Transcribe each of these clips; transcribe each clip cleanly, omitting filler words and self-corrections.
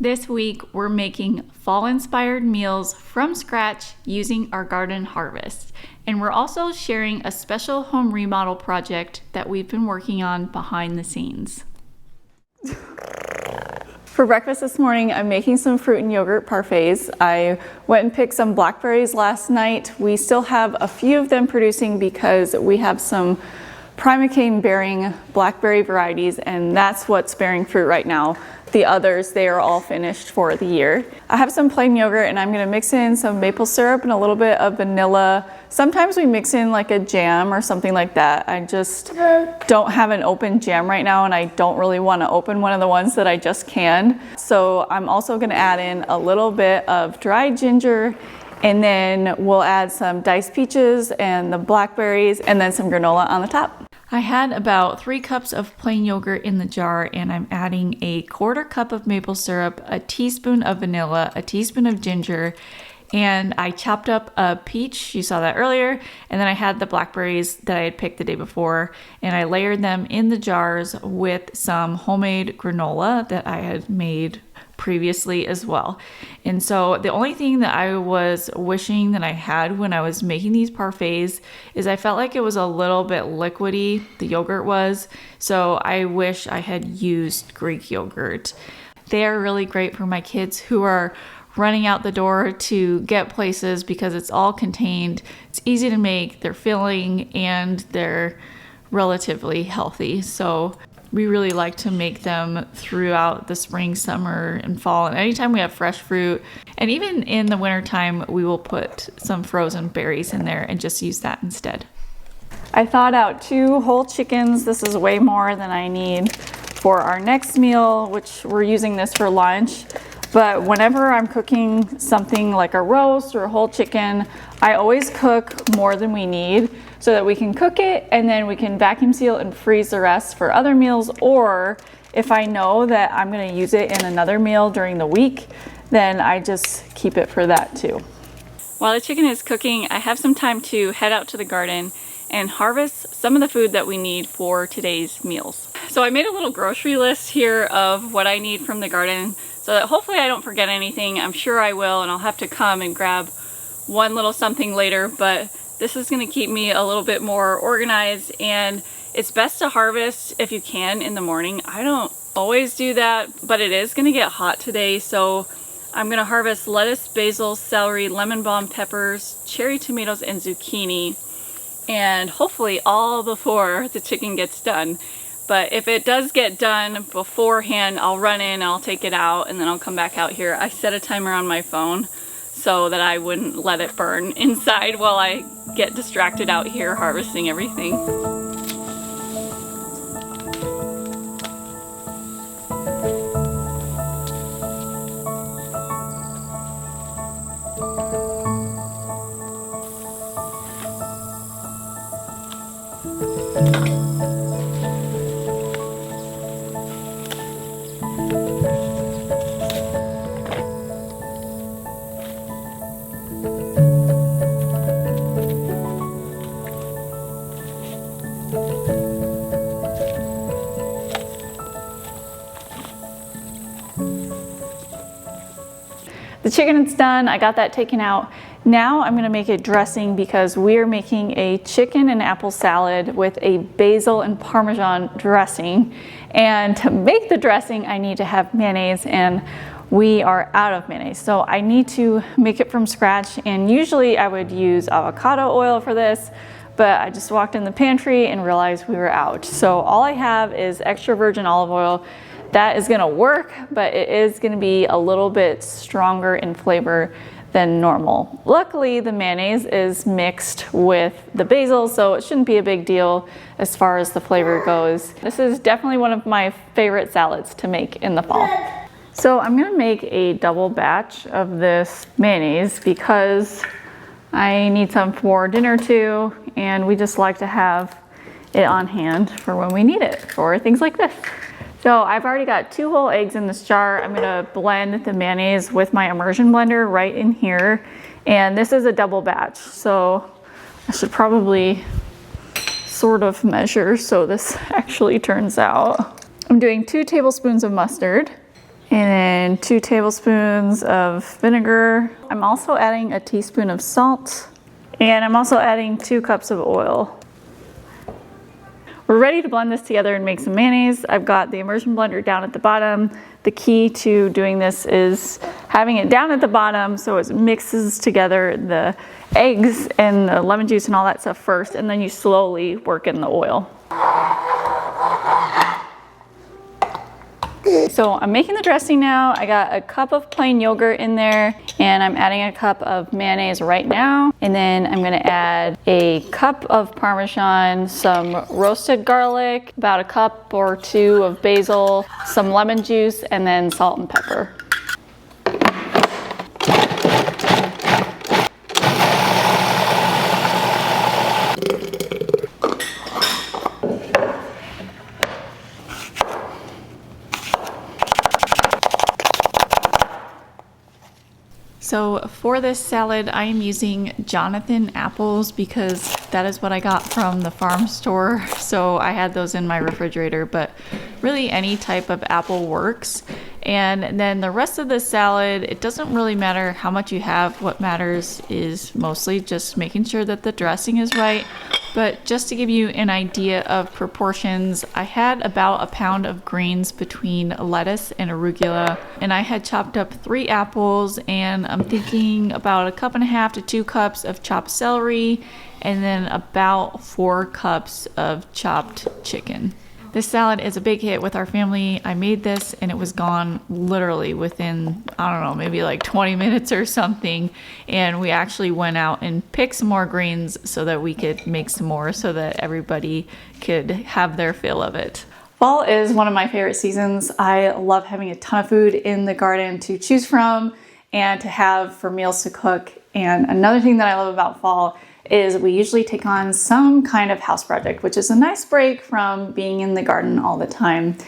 This week, we're making fall-inspired meals from scratch using our garden harvest. And we're also sharing a special home remodel project that we've been working on behind the scenes. For breakfast this morning, I'm making some fruit and yogurt parfaits. I went and picked some blackberries last night. We still have a few of them producing because we have some primocane bearing blackberry varieties, and that's what's bearing fruit right now. The others, they are all finished for the year. I have some plain yogurt and I'm gonna mix in some maple syrup and a little bit of vanilla. Sometimes we mix in like a jam or something like that. I just don't have an open jam right now, and I don't really want to open one of the ones that I just canned. So I'm also gonna add in a little bit of dried ginger, and then we'll add some diced peaches and the blackberries and then some granola on the top. I had about 3 cups of plain yogurt in the jar, and I'm adding a 1/4 cup of maple syrup, a teaspoon of vanilla, a teaspoon of ginger, and I chopped up a peach, you saw that earlier, and then I had the blackberries that I had picked the day before, and I layered them in the jars with some homemade granola that I had made previously as well. And so the only thing that I was wishing that I had when I was making these parfaits is I felt like it was a little bit liquidy, the yogurt was, so I wish I had used Greek yogurt. They are really great for my kids who are running out the door to get places because it's all contained, it's easy to make, they're filling, and they're relatively healthy. So we really like to make them throughout the spring, summer, and fall, and anytime we have fresh fruit. And even in the wintertime, we will put some frozen berries in there and just use that instead. I thawed out 2 whole chickens. This is way more than I need for our next meal, which we're using this for lunch. But whenever I'm cooking something like a roast or a whole chicken, I always cook more than we need so that we can cook it and then we can vacuum seal and freeze the rest for other meals. Or if I know that I'm going to use it in another meal during the week, then I just keep it for that too. While the chicken is cooking, I have some time to head out to the garden and harvest some of the food that we need for today's meals. So I made a little grocery list here of what I need from the garden so that hopefully I don't forget anything. I'm sure I will, and I'll have to come and grab one little something later, but this is going to keep me a little bit more organized, and it's best to harvest if you can in the morning. I don't always do that, but it is going to get hot today, so I'm going to harvest lettuce, basil, celery, lemon balm peppers, cherry tomatoes, and zucchini, and hopefully all before the chicken gets done. But if it does get done beforehand, I'll run in, I'll take it out, and then I'll come back out here. I set a timer on my phone so that I wouldn't let it burn inside while I get distracted out here harvesting everything. The chicken is done, I got that taken out. Now I'm gonna make a dressing because we are making a chicken and apple salad with a basil and Parmesan dressing. And to make the dressing, I need to have mayonnaise, and we are out of mayonnaise. So I need to make it from scratch, and usually I would use avocado oil for this, but I just walked in the pantry and realized we were out. So all I have is extra virgin olive oil. That is gonna work, but it is gonna be a little bit stronger in flavor than normal. Luckily, the mayonnaise is mixed with the basil, so it shouldn't be a big deal as far as the flavor goes. This is definitely one of my favorite salads to make in the fall. So I'm gonna make a double batch of this mayonnaise because I need some for dinner too, and we just like to have it on hand for when we need it for things like this. So I've already got 2 whole eggs in this jar. I'm gonna blend the mayonnaise with my immersion blender right in here. And this is a double batch, so I should probably sort of measure so this actually turns out. I'm doing 2 tablespoons of mustard, And then 2 tablespoons of vinegar. I'm also adding a teaspoon of salt. And I'm also adding 2 cups of oil. We're ready to blend this together and make some mayonnaise. I've got the immersion blender down at the bottom. The key to doing this is having it down at the bottom so it mixes together the eggs and the lemon juice and all that stuff first, and then you slowly work in the oil. So I'm making the dressing now. I got a cup of plain yogurt in there, and I'm adding a cup of mayonnaise right now. And then I'm gonna add a cup of Parmesan, some roasted garlic, about a cup or 2 of basil, some lemon juice, and then salt and pepper. So for this salad, I am using Jonathan apples because that is what I got from the farm store. So I had those in my refrigerator, but really any type of apple works. And then the rest of the salad, it doesn't really matter how much you have. What matters is mostly just making sure that the dressing is right. But just to give you an idea of proportions, I had about a pound of greens between lettuce and arugula, and I had chopped up 3 apples, and I'm thinking about 1.5 cups to 2 cups of chopped celery, and then about 4 cups of chopped chicken. This salad is a big hit with our family. I made this and it was gone literally within, I don't know, maybe like 20 minutes or something. And we actually went out and picked some more greens so that we could make some more so that everybody could have their fill of it. Fall is one of my favorite seasons. I love having a ton of food in the garden to choose from and to have for meals to cook. And another thing that I love about fall is we usually take on some kind of house project, which is a nice break from being in the garden all the time.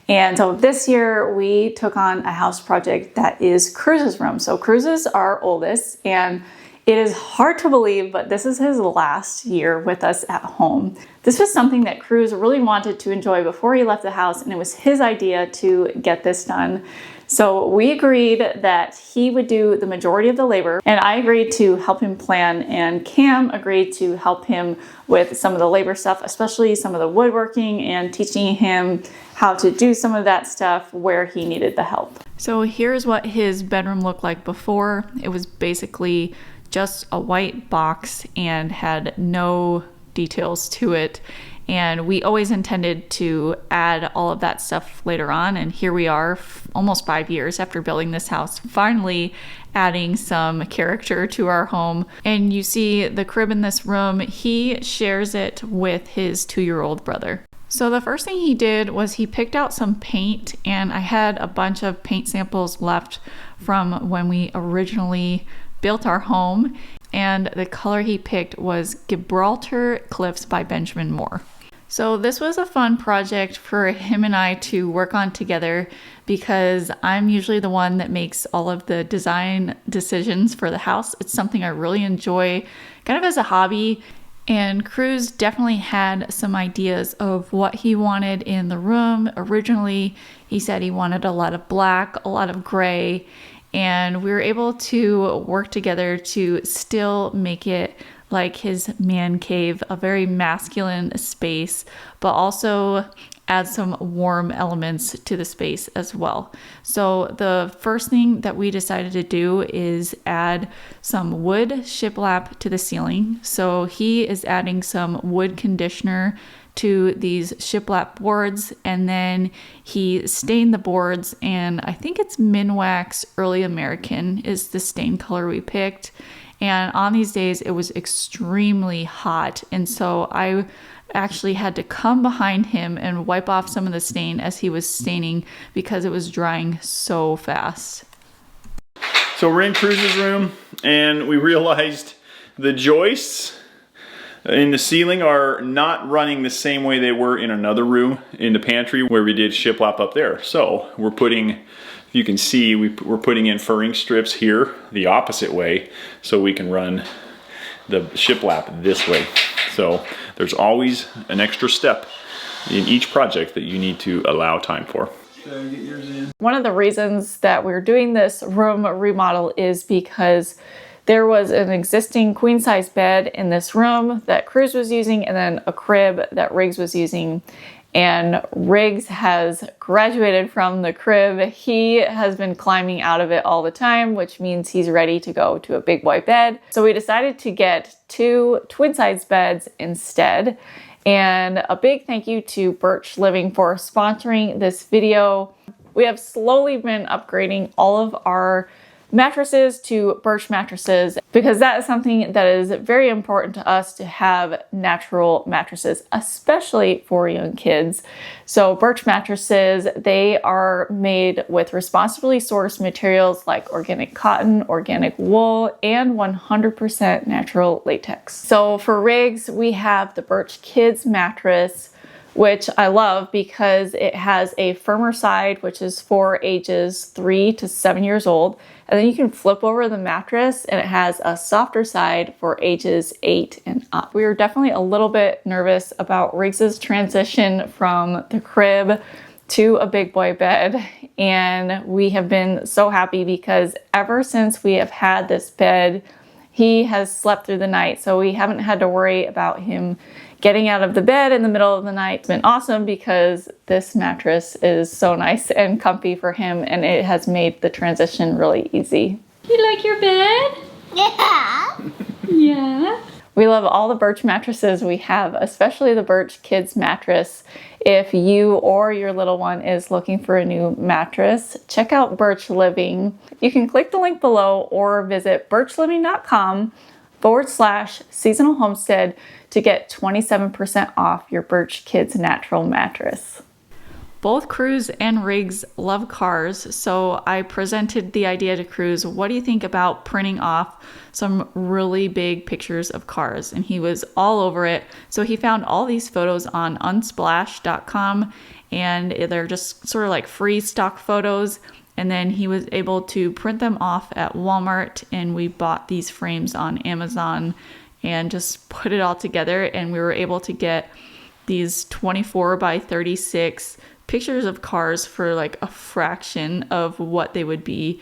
And so this year we took on a house project that is Cruz's room. So Cruz is our oldest, and it is hard to believe, but this is his last year with us at home. This was something that Cruz really wanted to enjoy before he left the house, and it was his idea to get this done. So we agreed that he would do the majority of the labor, and I agreed to help him plan, and Cam agreed to help him with some of the labor stuff, especially some of the woodworking and teaching him how to do some of that stuff where he needed the help. So here's what his bedroom looked like before. It was basically just a white box and had no details to it. And we always intended to add all of that stuff later on. And here we are, almost 5 years after building this house, finally adding some character to our home. And you see the crib in this room, he shares it with his 2-year-old brother. So the first thing he did was he picked out some paint, and I had a bunch of paint samples left from when we originally built our home. And the color he picked was Gibraltar Cliffs by Benjamin Moore. So this was a fun project for him and I to work on together because I'm usually the one that makes all of the design decisions for the house. It's something I really enjoy kind of as a hobby. And Cruz definitely had some ideas of what he wanted in the room. Originally, he said he wanted a lot of black, a lot of gray, and we were able to work together to still make it like his man cave, a very masculine space, but also add some warm elements to the space as well. So the first thing that we decided to do is add some wood shiplap to the ceiling. So he is adding some wood conditioner to these shiplap boards, and then he stained the boards, and I think it's Minwax Early American is the stain color we picked. And on these days it was extremely hot, and so I actually had to come behind him and wipe off some of the stain as he was staining because it was drying so fast. So we're in Cruz's room, and we realized the joists in the ceiling are not running the same way they were in another room in the pantry where we did shiplap up there. So we're putting, you can see we're putting in furring strips here the opposite way so we can run the shiplap this way. So there's always an extra step in each project that you need to allow time for. So get yours in. One of the reasons that we're doing this room remodel is because there was an existing queen size bed in this room that Cruz was using, and then a crib that Riggs was using. And Riggs has graduated from the crib. He has been climbing out of it all the time, which means he's ready to go to a big boy bed. So we decided to get 2 twin size beds instead. And a big thank you to Birch Living for sponsoring this video. We have slowly been upgrading all of our mattresses to Birch mattresses because that is something that is very important to us, to have natural mattresses, especially for young kids. So Birch mattresses, they are made with responsibly sourced materials like organic cotton, organic wool, and 100% natural latex. So for Riggs, we have the Birch Kids mattress, which I love because it has a firmer side, which is for ages 3 to 7 years old. And then you can flip over the mattress and it has a softer side for ages 8 and up. We were definitely a little bit nervous about Riggs's transition from the crib to a big boy bed. And we have been so happy because ever since we have had this bed, he has slept through the night. So we haven't had to worry about him getting out of the bed in the middle of the night. It's been awesome because this mattress is so nice and comfy for him, and it has made the transition really easy. You like your bed? Yeah. Yeah. We love all the Birch mattresses we have, especially the Birch Kids mattress. If you or your little one is looking for a new mattress, check out Birch Living. You can click the link below or visit birchliving.com/seasonal homestead to get 27% off your Birch Kids natural mattress. Both Cruz and Riggs love cars, so I presented the idea to Cruz, what do you think about printing off some really big pictures of cars? And he was all over it. So he found all these photos on unsplash.com, and they're just sort of like free stock photos. And then he was able to print them off at Walmart, and we bought these frames on Amazon and just put it all together, and we were able to get these 24 by 36 pictures of cars for like a fraction of what they would be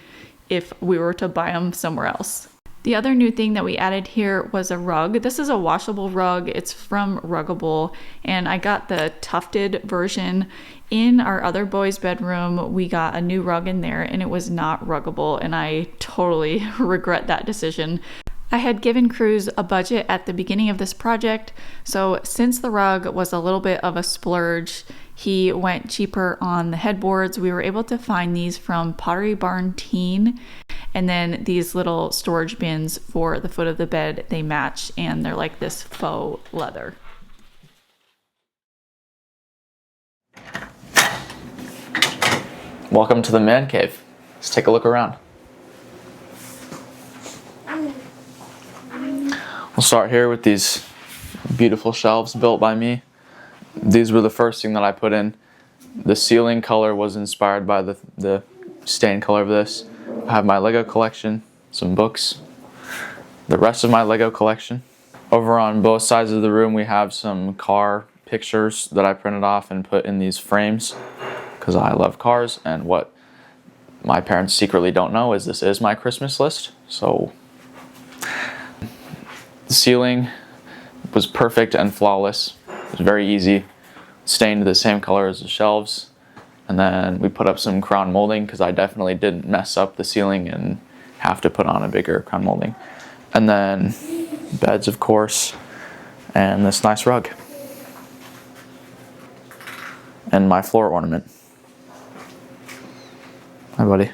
if we were to buy them somewhere else. The other new thing that we added here was a rug. This is a washable rug. It's from Ruggable, and I got the tufted version. In our other boys' bedroom, we got a new rug in there, and it was not ruggable, and I totally regret that decision. I had given Cruz a budget at the beginning of this project, so since the rug was a little bit of a splurge, he went cheaper on the headboards. We were able to find these from Pottery Barn Teen, and then these little storage bins for the foot of the bed, they match, and they're like this faux leather. Welcome to the man cave. Let's take a look around. We'll start here with these beautiful shelves built by me. These were the first thing that I put in. The ceiling color was inspired by the stain color of this. I have my Lego collection, some books, the rest of my Lego collection. Over on both sides of the room we have some car pictures that I printed off and put in these frames because I love cars, and what my parents secretly don't know is this is my Christmas list. So the ceiling was perfect and flawless. It was very easy. Stained the same color as the shelves. And then we put up some crown molding because I definitely didn't mess up the ceiling and have to put on a bigger crown molding. And then beds, of course, and this nice rug. And my floor ornament. Hi, buddy.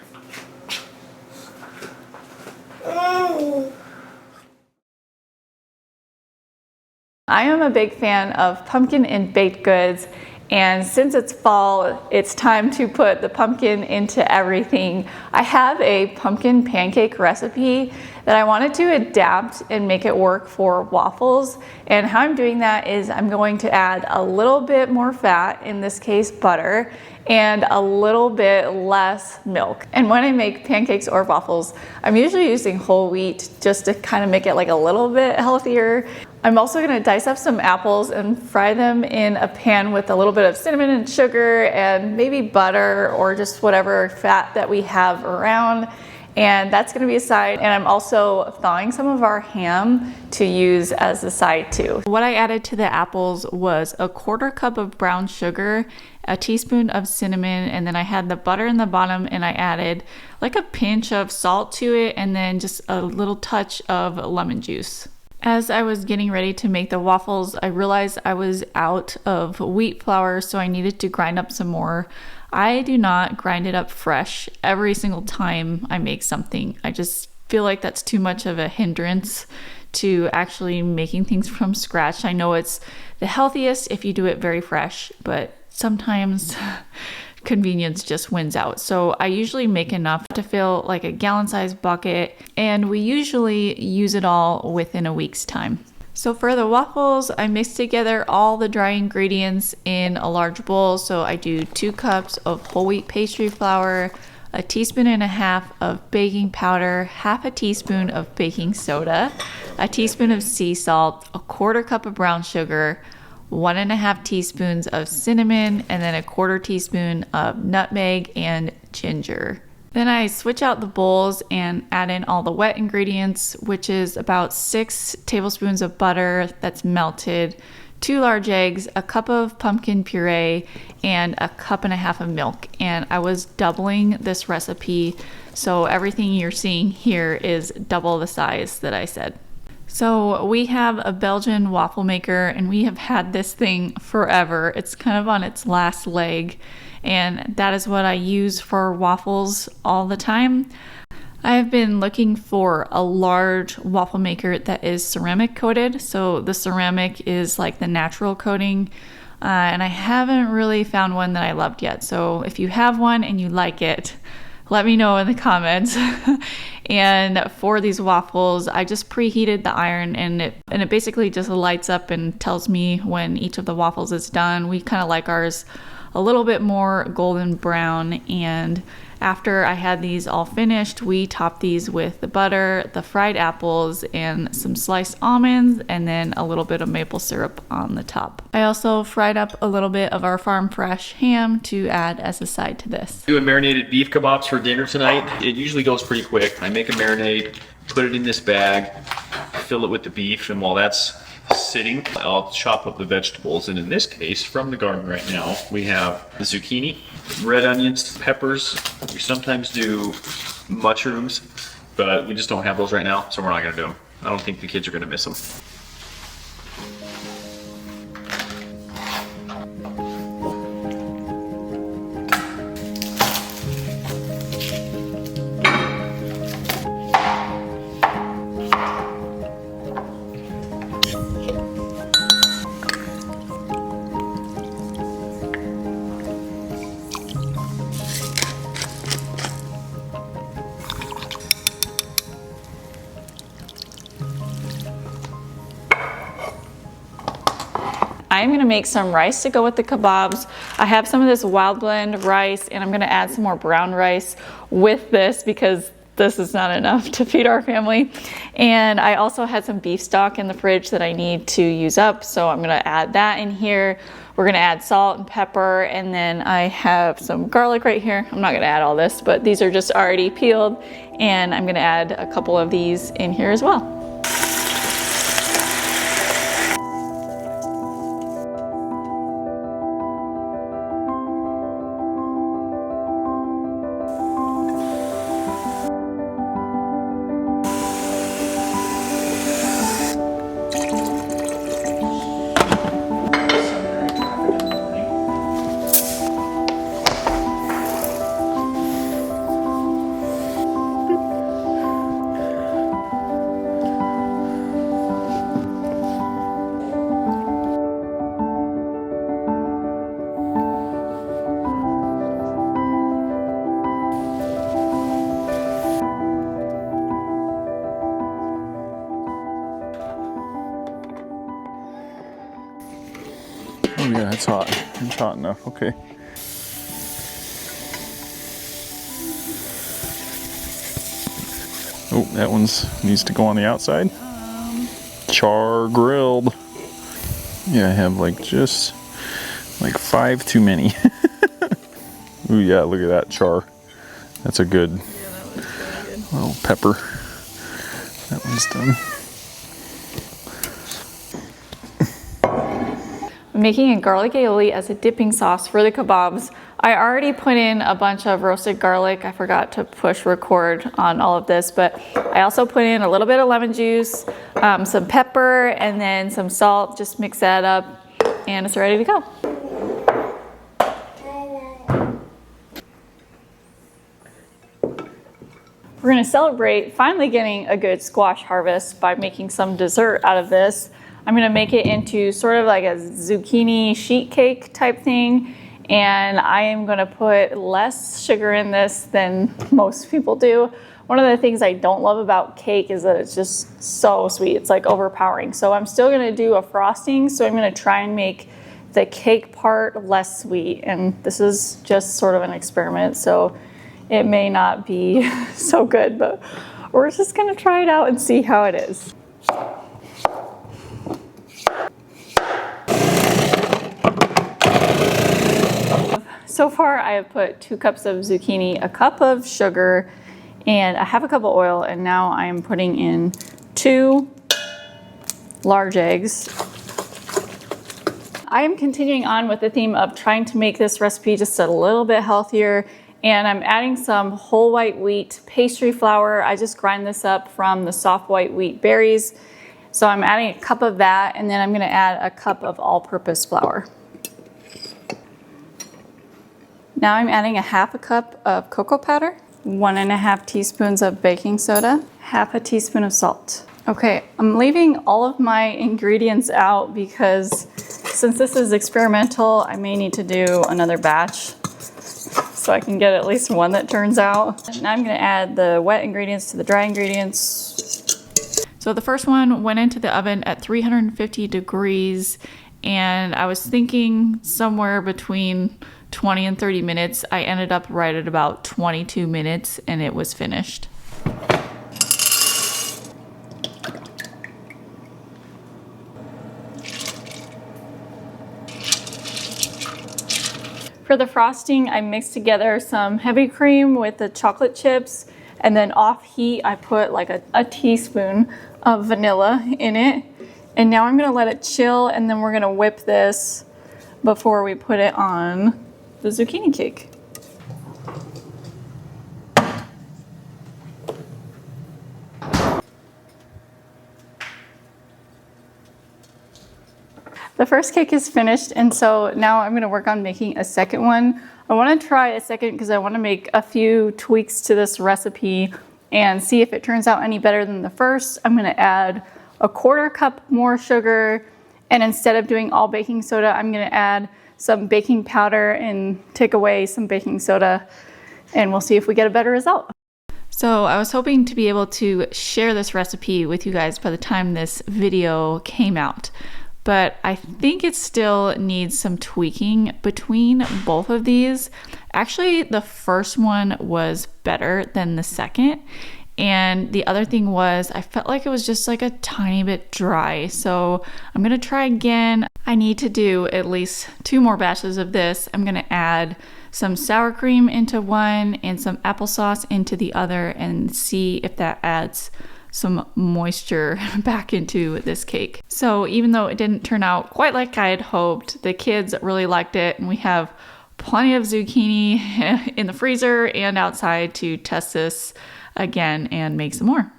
I am a big fan of pumpkin and baked goods, and since it's fall, it's time to put the pumpkin into everything. I have a pumpkin pancake recipe that I wanted to adapt and make it work for waffles, and how I'm doing that is I'm going to add a little bit more fat, in this case butter, and a little bit less milk. And when I make pancakes or waffles, I'm usually using whole wheat just to kind of make it like a little bit healthier. I'm also gonna dice up some apples and fry them in a pan with a little bit of cinnamon and sugar and maybe butter or just whatever fat that we have around. And that's gonna be a side. And I'm also thawing some of our ham to use as a side too. What I added to the apples was a 1/4 cup of brown sugar, a teaspoon of cinnamon, and then I had the butter in the bottom and I added like a pinch of salt to it and then just a little touch of lemon juice. As I was getting ready to make the waffles, I realized I was out of wheat flour, so I needed to grind up some more. I do not grind it up fresh every single time I make something. I just feel like that's too much of a hindrance to actually making things from scratch. I know it's the healthiest if you do it very fresh, but sometimes convenience just wins out. So I usually make enough to fill like a gallon-sized bucket, and we usually use it all within a week's time. So for the waffles, I mix together all the dry ingredients in a large bowl. So I do 2 cups of whole wheat pastry flour, a teaspoon and a half of baking powder, half a teaspoon of baking soda, a teaspoon of sea salt, a 1/4 cup of brown sugar, 1.5 teaspoons of cinnamon, and then a 1/4 teaspoon of nutmeg and ginger. Then I switch out the bowls and add in all the wet ingredients, which is about 6 tablespoons of butter that's melted, 2 large eggs, a cup of pumpkin puree, and a 1.5 cups of milk. And I was doubling this recipe, so everything you're seeing here is double the size that I said. So we have a Belgian waffle maker and we have had this thing forever. It's kind of on its last leg, and that is what I use for waffles all the time. I have been looking for a large waffle maker that is ceramic coated. So the ceramic is like the natural coating, and I haven't really found one that I loved yet. So if you have one and you like it, let me know in the comments. And for these waffles, I just preheated the iron and it basically just lights up and tells me when each of the waffles is done. We kind of like ours a little bit more golden brown, and after I had these all finished, we topped these with the butter, the fried apples, and some sliced almonds, and then a little bit of maple syrup on the top. I also fried up a little bit of our farm fresh ham to add as a side to this. Doing marinated beef kebabs for dinner tonight. It usually goes pretty quick. I make a marinade, put it in this bag, fill it with the beef, and while that's sitting, I'll chop up the vegetables. And in this case, from the garden right now, we have the zucchini, red onions, peppers. We sometimes do mushrooms, but we just don't have those right now, so we're not gonna do them. I don't think the kids are gonna miss them. I'm gonna make some rice to go with the kebabs. I have some of this wild blend rice, and I'm gonna add some more brown rice with this because this is not enough to feed our family. And I also had some beef stock in the fridge that I need to use up, so I'm gonna add that in here. We're gonna add salt and pepper, and then I have some garlic right here. I'm not gonna add all this, but these are just already peeled, and I'm gonna add a couple of these in here as well. Oh yeah, it's hot. It's hot enough, okay. Oh, that one's needs to go on the outside. Char grilled. Yeah, I have like just like 5 too many. Ooh yeah, look at that char. That's a good, little pepper. That one's done. I'm making a garlic aioli as a dipping sauce for the kebabs. I already put in a bunch of roasted garlic. I forgot to push record on all of this, but I also put in a little bit of lemon juice, some pepper, and then some salt. Just mix that up and it's ready to go. We're gonna celebrate finally getting a good squash harvest by making some dessert out of this. I'm gonna make it into sort of like a zucchini sheet cake type thing. And I am gonna put less sugar in this than most people do. One of the things I don't love about cake is that it's just so sweet. It's like overpowering. So I'm still gonna do a frosting. So I'm gonna try and make the cake part less sweet. And this is just sort of an experiment. So it may not be so good, but we're just gonna try it out and see how it is. So far I have put 2 cups of zucchini, a cup of sugar, and a half a cup of oil, and now I'm putting in 2 large eggs. I am continuing on with the theme of trying to make this recipe just a little bit healthier, and I'm adding some whole white wheat pastry flour. I just grind this up from the soft white wheat berries. So I'm adding a cup of that, and then I'm gonna add a cup of all-purpose flour. Now I'm adding a half a cup of cocoa powder, 1.5 teaspoons of baking soda, half a teaspoon of salt. Okay, I'm leaving all of my ingredients out because since this is experimental, I may need to do another batch so I can get at least one that turns out. Now I'm gonna add the wet ingredients to the dry ingredients. So the first one went into the oven at 350 degrees, and I was thinking somewhere between 20 and 30 minutes. I ended up right at about 22 minutes and it was finished. For the frosting, I mixed together some heavy cream with the chocolate chips, and then off heat, I put like a teaspoon of vanilla in it. And now I'm gonna let it chill, and then we're gonna whip this before we put it on the zucchini cake. The first cake is finished, and so now I'm gonna work on making a second one. I wanna try a second because I wanna make a few tweaks to this recipe and see if it turns out any better than the first. I'm gonna add a 1/4 cup more sugar, and instead of doing all baking soda, I'm gonna add some baking powder and take away some baking soda, and we'll see if we get a better result. So I was hoping to be able to share this recipe with you guys by the time this video came out, but I think it still needs some tweaking between both of these. Actually, the first one was better than the second. And the other thing was I felt like it was just like a tiny bit dry. So I'm gonna try again. I need to do at least 2 more batches of this. I'm gonna add some sour cream into one and some applesauce into the other and see if that adds some moisture back into this cake. So even though it didn't turn out quite like I had hoped, the kids really liked it, and we have plenty of zucchini in the freezer and outside to test this again and make some more.